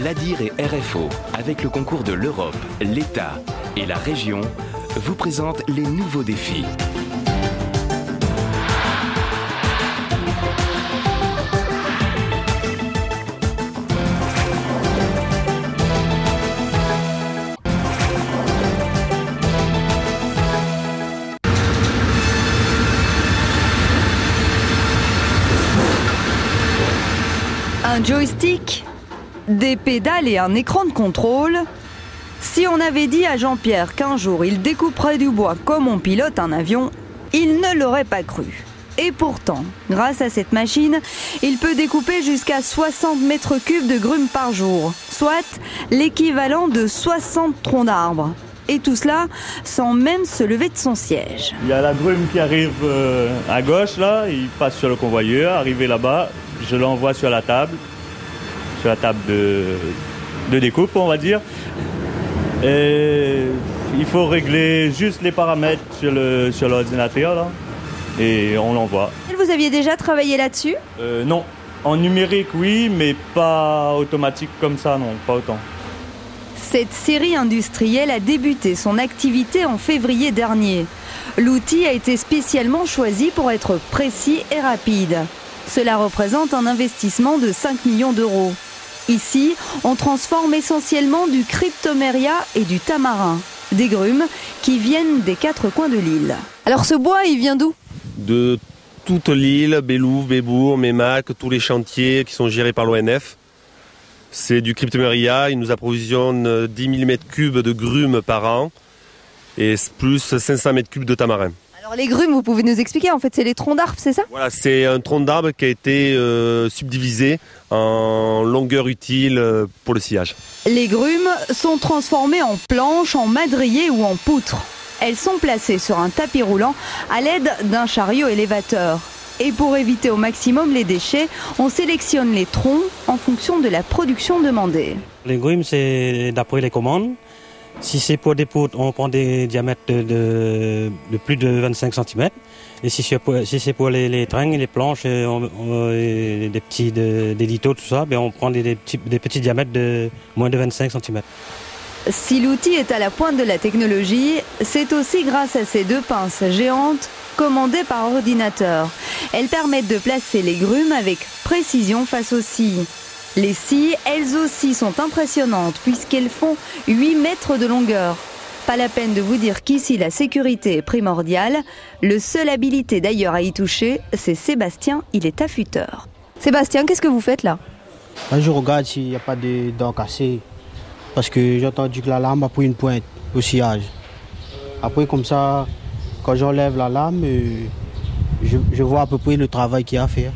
l'ADIR et RFO, avec le concours de l'Europe, l'État et la région, vous présentent les nouveaux défis. Un joystick, des pédales et un écran de contrôle. Si on avait dit à Jean-Pierre qu'un jour il découperait du bois comme on pilote un avion, il ne l'aurait pas cru. Et pourtant, grâce à cette machine, il peut découper jusqu'à 60 mètres cubes de grumes par jour, soit l'équivalent de 60 troncs d'arbres. Et tout cela sans même se lever de son siège. Il y a la grume qui arrive à gauche, là, il passe sur le convoyeur, arrivé là-bas, je l'envoie sur la table de découpe, on va dire. Et il faut régler juste les paramètres sur l'ordinateur, là, et on l'envoie. Vous aviez déjà travaillé là-dessus ? Non, en numérique, oui, mais pas automatique comme ça, non, pas autant. Cette série industrielle a débuté son activité en février dernier. L'outil a été spécialement choisi pour être précis et rapide. Cela représente un investissement de 5 millions d'euros. Ici, on transforme essentiellement du cryptoméria et du tamarin, des grumes qui viennent des 4 coins de l'île. Alors ce bois, il vient d'où ? De toute l'île, Bélouvre, Bébourg, Mémac, tous les chantiers qui sont gérés par l'ONF. C'est du cryptoméria, il nous approvisionne 10 000 m3 de grumes par an et plus 500 m3 de tamarin. Alors les grumes, vous pouvez nous expliquer, en fait c'est les troncs d'arbres, c'est ça ? Voilà, c'est un tronc d'arbre qui a été subdivisé en longueur utile pour le sciage. Les grumes sont transformées en planches, en madriers ou en poutres. Elles sont placées sur un tapis roulant à l'aide d'un chariot élévateur. Et pour éviter au maximum les déchets, on sélectionne les troncs en fonction de la production demandée. Les grumes, c'est d'après les commandes. Si c'est pour des poutres, on prend des diamètres de plus de 25 cm. Et si c'est pour les tringles, les planches, des lithos, tout ça, on prend des petits diamètres de moins de 25 cm. Si l'outil est à la pointe de la technologie, c'est aussi grâce à ces 2 pinces géantes commandées par ordinateur. Elles permettent de placer les grumes avec précision face aux scies. Les scies, elles aussi, sont impressionnantes puisqu'elles font 8 mètres de longueur. Pas la peine de vous dire qu'ici, la sécurité est primordiale. Le seul habilité d'ailleurs à y toucher, c'est Sébastien, il est affûteur. Sébastien, qu'est-ce que vous faites là ? Je regarde s'il n'y a pas de dents cassées. Parce que j'ai entendu que la lame a pris une pointe au sciage. Après, comme ça, quand j'enlève la lame, je vois à peu près le travail qu'il y a à faire.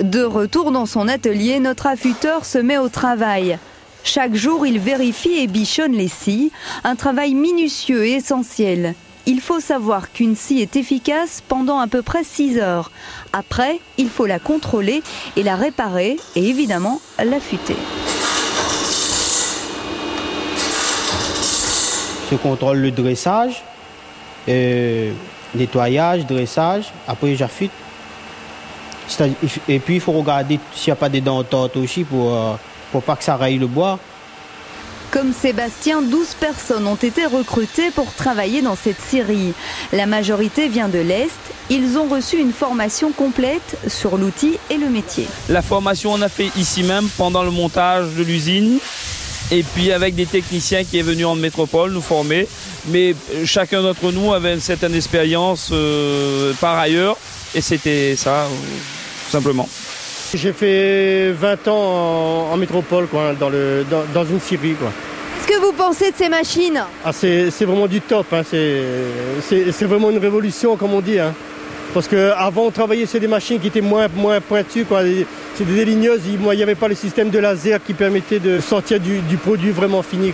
De retour dans son atelier, notre affûteur se met au travail. Chaque jour, il vérifie et bichonne les scies, un travail minutieux et essentiel. Il faut savoir qu'une scie est efficace pendant à peu près 6 heures. Après, il faut la contrôler et la réparer et évidemment l'affûter. Je contrôle le dressage, nettoyage, dressage, après j'affûte. Et puis il faut regarder s'il n'y a pas des dents tortes aussi pour pas que ça raye le bois. Comme Sébastien, 12 personnes ont été recrutées pour travailler dans cette scierie. La majorité vient de l'Est. Ils ont reçu une formation complète sur l'outil et le métier. La formation, on a fait ici même pendant le montage de l'usine. Et puis avec des techniciens qui est venu en métropole nous former. Mais chacun d'entre nous avait une certaine expérience par ailleurs. Et c'était ça, tout simplement. J'ai fait 20 ans en métropole, quoi, dans une scierie. Qu'est-ce que vous pensez de ces machines ? C'est vraiment du top. Hein. C'est vraiment une révolution, comme on dit. Hein. Parce qu'avant, on travaillait sur des machines qui étaient moins pointues. C'est des déligneuses. Il n'y avait pas le système de laser qui permettait de sortir du produit vraiment fini.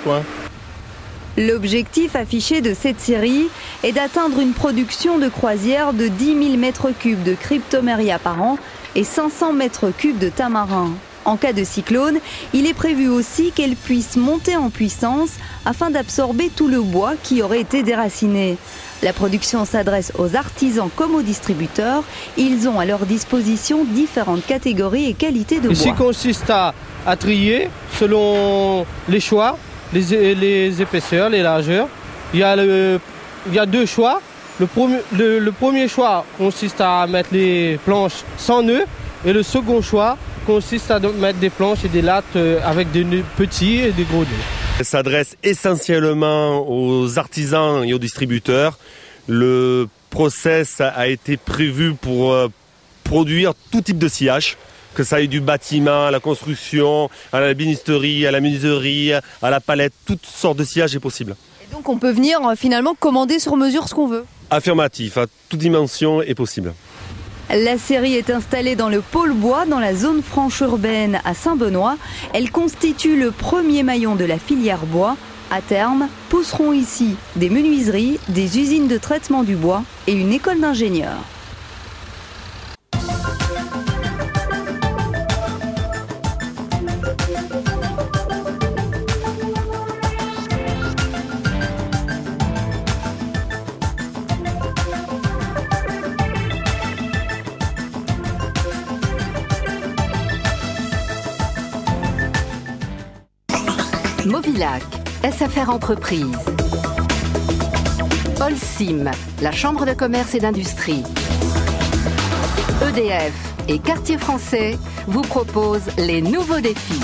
L'objectif affiché de cette série est d'atteindre une production de croisière de 10 000 m3 de cryptoméria par an et 500 m3 de tamarin. En cas de cyclone, il est prévu aussi qu'elle puisse monter en puissance afin d'absorber tout le bois qui aurait été déraciné. La production s'adresse aux artisans comme aux distributeurs. Ils ont à leur disposition différentes catégories et qualités de bois. Ici consiste à trier selon les choix, les épaisseurs, les largeurs. Il y a deux choix. Le premier choix consiste à mettre les planches sans nœuds et le second choix consiste à mettre des planches et des lattes avec des nœuds petits et des gros nœuds. Elle s'adresse essentiellement aux artisans et aux distributeurs. Le process a été prévu pour produire tout type de sciage, que ça aille du bâtiment à la construction, à la binisterie, à la menuiserie, à la palette, toutes sortes de sciage est possible. Et donc on peut venir finalement commander sur mesure ce qu'on veut. Affirmatif, à toute dimension est possible. La série est installée dans le pôle bois, dans la zone franche urbaine à Saint-Benoît. Elle constitue le premier maillon de la filière bois. À terme, pousseront ici des menuiseries, des usines de traitement du bois et une école d'ingénieurs. Movilac, SFR Entreprise. Holcim, la Chambre de commerce et d'industrie. EDF et Quartier Français vous proposent les nouveaux défis.